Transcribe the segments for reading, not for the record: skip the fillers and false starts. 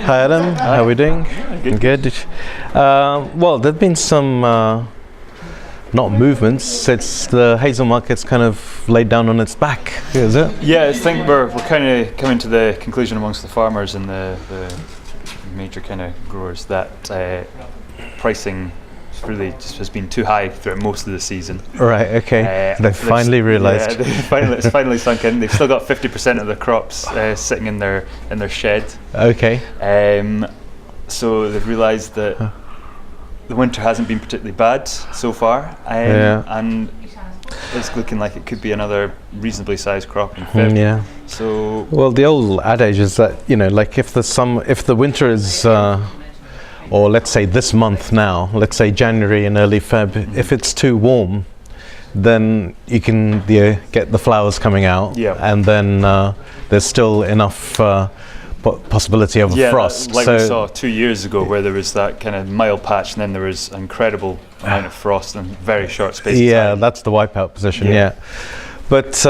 Hi Adam, how are we doing? Good. Well, there've been some not movements. It's the hazel market's kind of laid down on its back, is it? Yeah, I think we're kind of coming to the conclusion amongst the farmers and the major kind of growers that pricing really just has been too high throughout most of the season. Right. Okay. They've finally realised. Yeah, it's finally sunk in. They've still got 50% of the crops sitting in their shed. Okay. So they've realised that the winter hasn't been particularly bad so far, and it's looking like it could be another reasonably sized crop in Feb. Yeah. So well, the old adage is that like if the winter is or let's say this month now, let's say January and early Feb, if it's too warm, then you can get the flowers coming out, and then there's still enough possibility of a frost. Like we saw 2 years ago, where there was that kind of mild patch, and then there was an incredible amount of frost in very short space of time. That's the wipeout position. But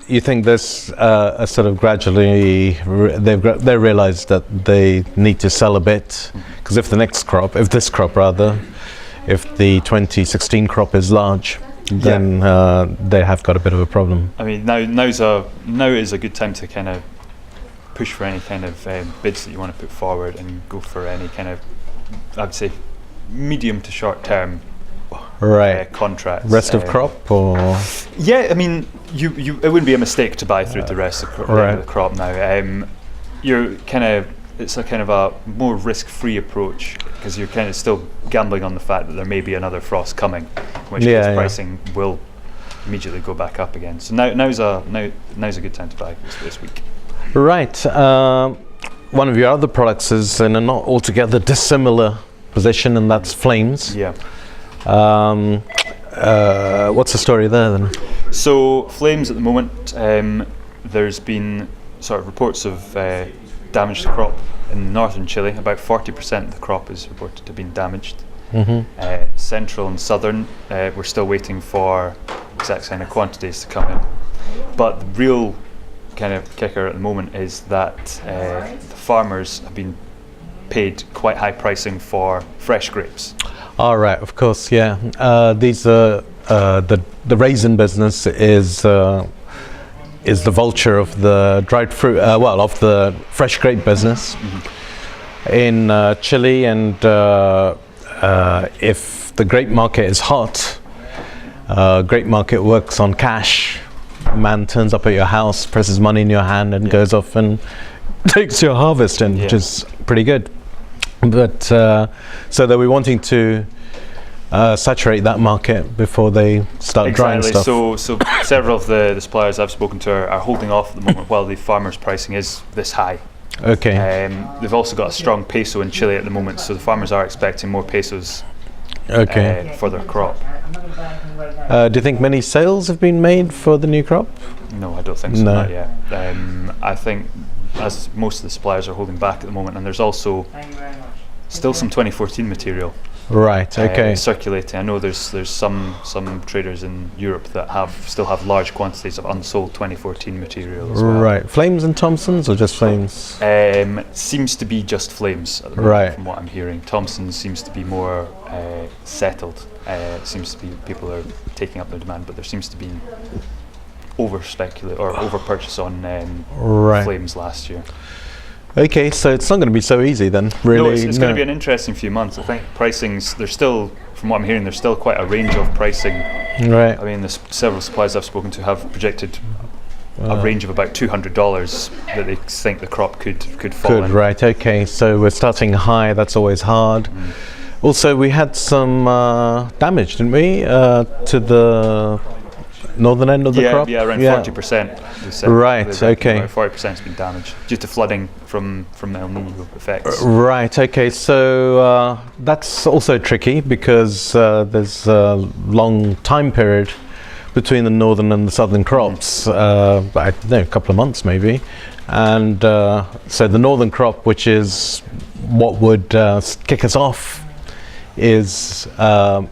you think there's a sort of gradually they realised that they need to sell a bit, because if this crop, if the 2016 crop is large, then they have got a bit of a problem. I mean, now is a good time to kind of push for any kind of bids that you want to put forward, and go for any kind of, I'd say, medium to short term contracts. Rest of crop, or I mean, it wouldn't be a mistake to buy through the rest of the crop now. It's a kind of a more risk-free approach, because you're kind of still gambling on the fact that there may be another frost coming, in which case pricing will immediately go back up again. So now's a good time to buy this week. Right. One of your other products is in a not altogether dissimilar position, and that's Flames. Yeah. What's the story there then? So Flames at the moment, there's been sort of reports of damage to crop in northern Chile. About 40% of the crop is reported to have been damaged. Central and southern, we're still waiting for exact kind of quantities to come in. But the real kind of kicker at the moment is that the farmers have been paid quite high pricing for fresh grapes. All right, of course, these are the Raisin business is the vulture of the dried fruit, of the fresh grape business in Chile, and if the grape market is hot, grape market works on cash. Man turns up at your house, presses money in your hand, and goes off and takes your harvest in, which is pretty good. But so they were wanting to saturate that market before they start drying stuff. So several of the suppliers I've spoken to are holding off at the moment while the farmers' pricing is this high. Okay. They've also got a strong peso in Chile at the moment, so the farmers are expecting more pesos for their crop. Do you think many sales have been made for the new crop? No, I don't think so, not yet. I think as most of the suppliers are holding back at the moment, and there's also still some 2014 material circulating. I know there's some traders in Europe that still have large quantities of unsold 2014 material as well. Right. Flames and Thompsons, or just Flames? Seems to be just Flames at the moment, from what I'm hearing. Thompson seems to be more settled. It seems to be people are taking up their demand, but there seems to be over purchase on Flames last year. Okay, so it's not going to be so easy then, really. No, it's going to be an interesting few months. I think pricings, there's still, from what I'm hearing, there's still quite a range of pricing. Right. I mean, there's several suppliers I've spoken to have projected a range of about $200 that they think the crop could fall in. Right, okay, so we're starting high, that's always hard. Also, we had some damage, didn't we, to the northern end of the crop? Yeah, around 40%. Right, okay. About 40% has been damaged due to flooding from El Nino effects. Right, okay, so that's also tricky, because there's a long time period between the northern and the southern crops, I don't know, a couple of months maybe. And so the northern crop, which is what would kick us off, is got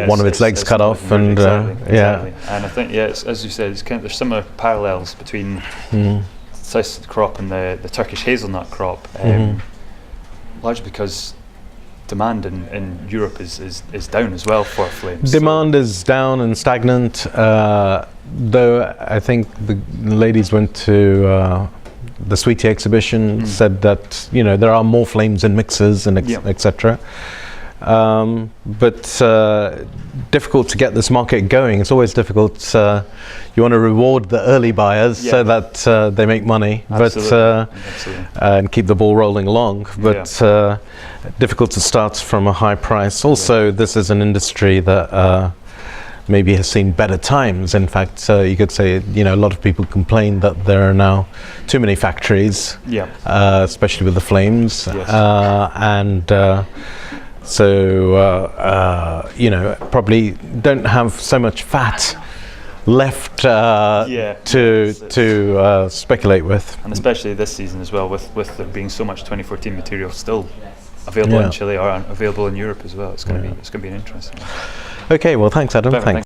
one of its legs cut off, and exactly. And I think, as you said, there's similar parallels between size of the crop and the Turkish hazelnut crop, largely because demand in Europe is down as well for flames. Demand is down and stagnant, though I think the ladies went to the Sweetie exhibition, said that there are more flames in mixers and etc. But difficult to get this market going. It's always difficult. You want to reward the early buyers so that they make money, Absolutely. and keep the ball rolling along. But difficult to start from a high price. Also, this is an industry that maybe has seen better times. In fact, you could say a lot of people complain that there are now too many factories, especially with the flames, and. So probably don't have so much fat left to speculate with, and especially this season as well, with there being so much 2014 material still available in Chile or available in Europe as well. It's going to be an interesting one. Okay, well, thanks, Adam. Thanks.